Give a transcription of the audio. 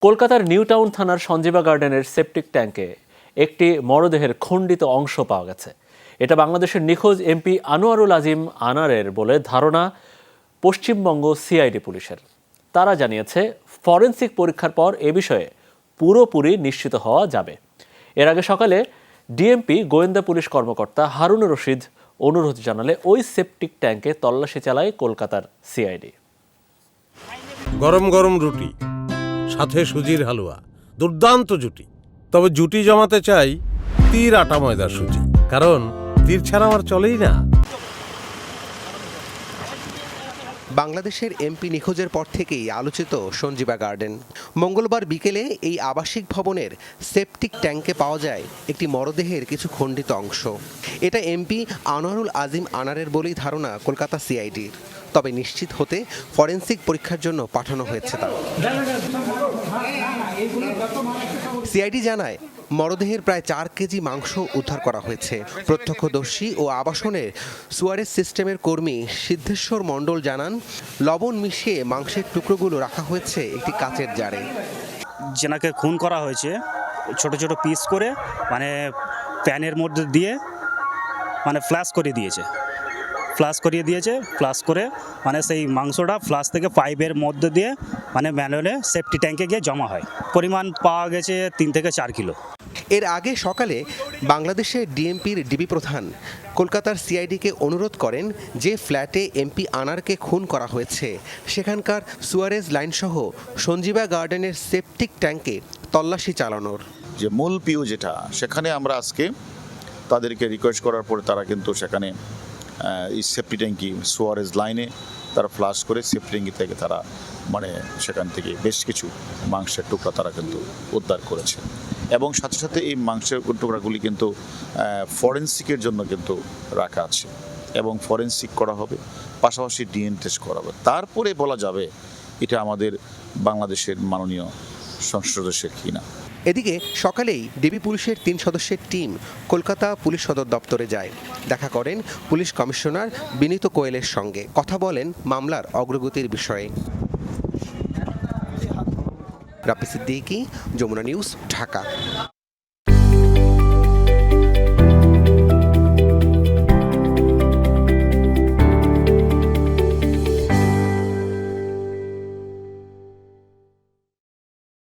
কলকাতার new town থানার সঞ্জীবা গার্ডেনের সেপটিক ট্যাঙ্কে একটি মরদেহের খণ্ডিত অংশ পাওয়া গেছে। এটা বাংলাদেশের নিখোঁজ এমপি আনোয়ারুল আজিম আনারের বলে ধারণা পশ্চিমবঙ্গ সিআইডি পুলিশের। তারা জানিয়েছে, ফরেনসিক পরীক্ষার পর এ বিষয়ে পুরোপুরি নিশ্চিত হওয়া যাবে। এর আগে সকালে ডিএমপি গোয়েন্দা পুলিশ কর্মকর্তা হারুন রশিদ অনুরোধ জানালে ওই সেপটিক ট্যাঙ্কে তল্লাশি চালায় কলকাতার সিআইডি। গরম গরম রুটি, সাথে সুজির হালুয়া, দুর্দান্ত জুটি। তবে জুটি জমাতে চাই তীর আটা ময়দার সুজি, কারণ তীর ছাড়া আমার চলেই না। বাংলাদেশের এমপি নিখোঁজের পর থেকেই আলোচিত সঞ্জীবা গার্ডেন। মঙ্গলবার বিকেলে এই আবাসিক ভবনের সেপটিক ট্যাঙ্কে পাওয়া যায় একটি মরদেহের কিছু খণ্ডিত অংশ। এটা এমপি আনোয়ারুল আজিম আনারের বলেই ধারণা কলকাতা সিআইডির। তবে নিশ্চিত হতে ফরেনসিক পরীক্ষার জন্য পাঠানো হয়েছে তা। সিআইডি জানায়, মরদেহের প্রায় 4 কেজি মাংস উদ্ধার করা হয়েছে। প্রত্যক্ষদর্শী ও আবাসনের সুয়ারেজ সিস্টেমের কর্মী সিদ্ধেশ্বর মণ্ডল জানান, লবণ মিশিয়ে মাংসের টুকরোগুলো রাখা হয়েছে একটি কাচের জারে। যেনাকে খুন করা হয়েছে ছোট ছোট পিস করে, মানে প্যানের মধ্যে দিয়ে ফ্ল্যাশ করিয়ে দিয়েছে, ফ্ল্যাশ করে সেই মাংসটা ফ্ল্যাশ থেকে পাইপের মধ্যে দিয়ে ম্যানুয়ালে সেফটি ট্যাঙ্কে গিয়ে জমা হয়। পরিমাণ পাওয়া গেছে 3 থেকে 4 কিলো। এর আগে সকালে বাংলাদেশের ডিএমপির ডিবি প্রধান কলকাতার সিআইডিকে অনুরোধ করেন, যে ফ্ল্যাটে এমপি আনারকে খুন করা হয়েছে সেখানকার সুয়ারেজ লাইনসহ সঞ্জীবা গার্ডেনের সেপটিক ট্যাঙ্কে তল্লাশি চালানোর। যে মূল পিউ যেটা, সেখানে আমরা আজকে তাদেরকে রিকোয়েস্ট করার পরে তারা কিন্তু সেখানে এই সেফটি ট্যাঙ্কি সুয়ারেজ লাইনে তারা ফ্লাশ করে সেফটি ট্যাঙ্কি থেকে তারা সেখান থেকে বেশ কিছু মাংসের টুকরা তারা কিন্তু উদ্ধার করেছে। এবং সাথে সাথে এই মাংসের টুকরাগুলি কিন্তু ফরেনসিকের জন্য কিন্তু রাখা আছে এবং ফরেনসিক করা হবে, পাশাপাশি ডিএনএ টেস্ট করা হবে। তারপরে বলা যাবে এটা আমাদের বাংলাদেশের মাননীয় সংসদ সদস্যের কিনা। এদিকে সকালেই ডিবি পুলিশের 3 সদস্যের টিম কলকাতা পুলিশ সদর দপ্তরে যায়। দেখা করেন পুলিশ কমিশনার বিনীত কোয়েলের সঙ্গে, কথা বলেন মামলার অগ্রগতির বিষয়ে। রাফি সিদ্দিকী, যমুনা নিউজ, ঢাকা।